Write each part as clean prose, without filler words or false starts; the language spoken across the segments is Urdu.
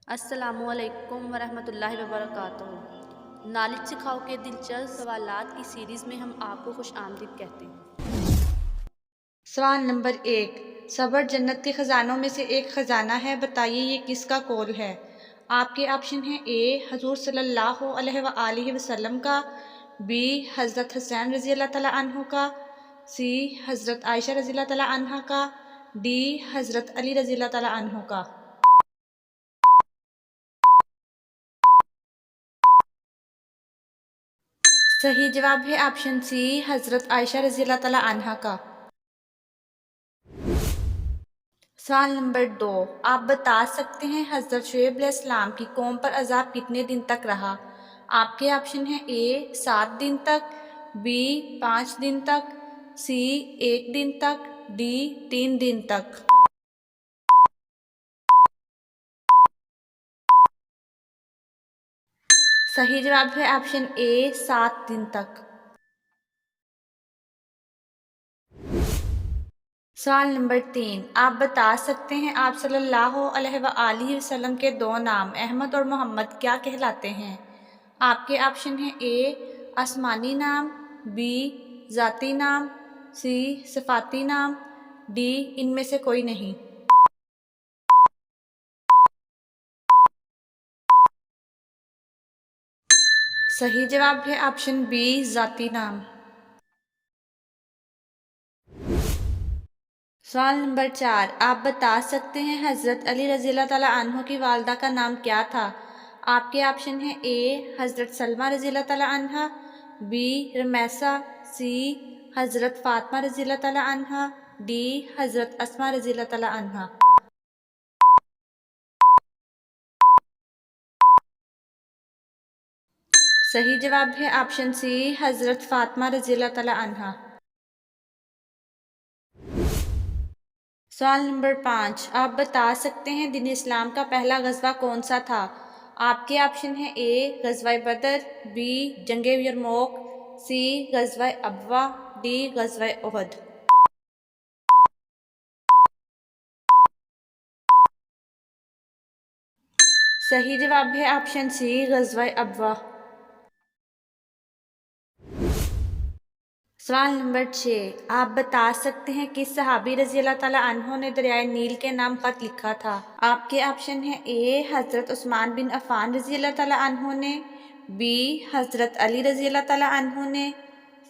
السلام علیکم ورحمۃ اللہ وبرکاتہ۔ نالج سکھاؤ کے دلچسپ سوالات کی سیریز میں ہم آپ کو خوش آمدید کہتے ہیں۔ سوال نمبر 1، صبر جنت کے خزانوں میں سے ایک خزانہ ہے، بتائیے یہ کس کا قول ہے؟ آپ کے آپشن ہیں: اے حضور صلی اللہ علیہ وآلہ وسلم کا، بی حضرت حسین رضی اللہ تعالیٰ عنہ کا، سی حضرت عائشہ رضی اللہ تعالیٰ عنہ کا، ڈی حضرت علی رضی اللہ تعالیٰ عنہ کا۔ صحیح جواب ہے آپشن سی، حضرت عائشہ رضی اللہ تعالیٰ عنہ کا۔ سوال نمبر 2، آپ بتا سکتے ہیں حضرت شعیب علیہ السلام کی قوم پر عذاب کتنے دن تک رہا؟ آپ کے آپشن ہیں: اے 7 دن تک، بی 5 دن تک، سی 1 دن تک، ڈی 3 دن تک۔ صحیح جواب ہے آپشن اے، 7 دن تک۔ سوال نمبر 3، آپ بتا سکتے ہیں آپ صلی اللہ علیہ وآلہ وسلم کے 2 نام احمد اور محمد کیا کہلاتے ہیں؟ آپ کے آپشن ہیں: اے آسمانی نام، بی ذاتی نام، سی صفاتی نام، ڈی ان میں سے کوئی نہیں۔ صحیح جواب ہے آپشن بی، ذاتی نام۔ سوال نمبر 4، آپ بتا سکتے ہیں حضرت علی رضی اللہ تعالیٰ عنہ کی والدہ کا نام کیا تھا؟ آپ کے آپشن ہیں: اے حضرت سلمہ رضی اللہ تعالیٰ عنہ، بی رمیسہ، سی حضرت فاطمہ رضی اللہ تعالیٰ عنہ، ڈی حضرت اسماء رضی اللہ تعالیٰ عنہ۔ صحیح جواب ہے آپشن سی، حضرت فاطمہ رضی اللہ تعالیٰ عنہ۔ سوال نمبر 5، آپ بتا سکتے ہیں دین اسلام کا پہلا غزوہ کون سا تھا؟ آپ کے آپشن ہیں: اے غزوہ بدر، بی جنگ یرموک، سی غزوہ ابوا، ڈی غزوہ احد۔ صحیح جواب ہے آپشن سی، غزوہ ابوا۔ سوال نمبر 6، آپ بتا سکتے ہیں کس صحابی رضی اللہ تعالیٰ عنہ نے دریائے نیل کے نام خط لکھا تھا؟ آپ کے آپشن ہیں: اے حضرت عثمان بن عفان رضی اللہ تعالیٰ عنہ نے، بی حضرت علی رضی اللہ تعالیٰ عنہ نے،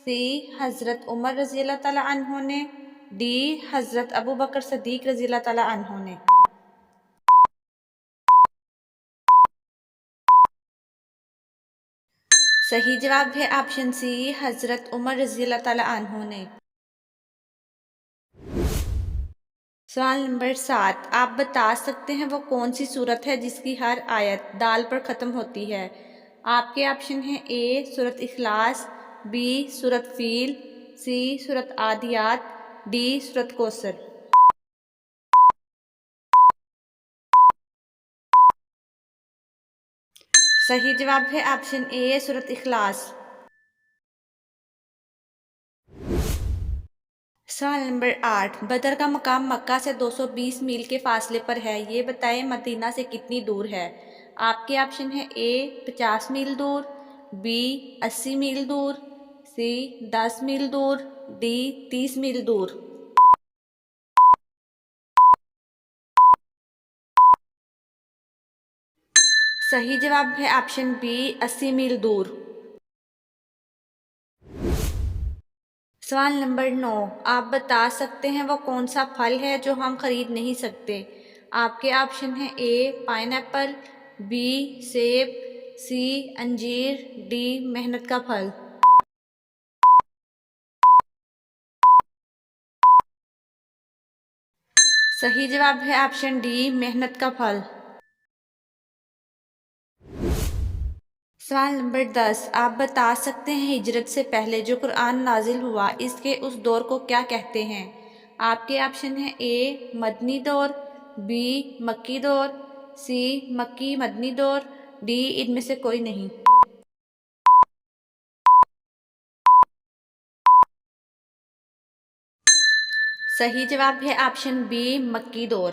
سی حضرت عمر رضی اللہ تعالیٰ عنہ نے، ڈی حضرت ابو بکر صدیق رضی اللہ تعالیٰ عنہ نے۔ صحیح جواب ہے آپشن سی، حضرت عمر رضی اللہ تعالیٰ عنہ نے۔ سوال نمبر 7، آپ بتا سکتے ہیں وہ کون سی سورت ہے جس کی ہر آیت دال پر ختم ہوتی ہے؟ آپ کے آپشن ہیں: اے سورت اخلاص، بی سورت فیل، سی سورت عادیات، ڈی سورت کوثر۔ صحیح جواب ہے آپشن اے، سورت اخلاص۔ سوال نمبر 8، بدر کا مقام مکہ سے 220 میل کے فاصلے پر ہے، یہ بتائیں مدینہ سے کتنی دور ہے؟ آپ کے آپشن ہیں: اے 50 میل دور، بی 80 میل دور، سی 10 میل دور، ڈی 30 میل دور۔ صحیح جواب ہے آپشن بی، 80 میل دور۔ سوال نمبر 9، آپ بتا سکتے ہیں وہ کون سا پھل ہے جو ہم خرید نہیں سکتے؟ آپ کے آپشن ہیں: اے پائن ایپل، بی سیب، سی انجیر، ڈی محنت کا پھل۔ صحیح جواب ہے آپشن ڈی، محنت کا پھل۔ سوال نمبر 10، آپ بتا سکتے ہیں ہجرت سے پہلے جو قرآن نازل ہوا اس دور کو کیا کہتے ہیں؟ آپ کے آپشن ہیں: اے مدنی دور، بی مکی دور، سی مکی مدنی دور، ڈی ان میں سے کوئی نہیں۔ صحیح جواب ہے آپشن بی، مکی دور۔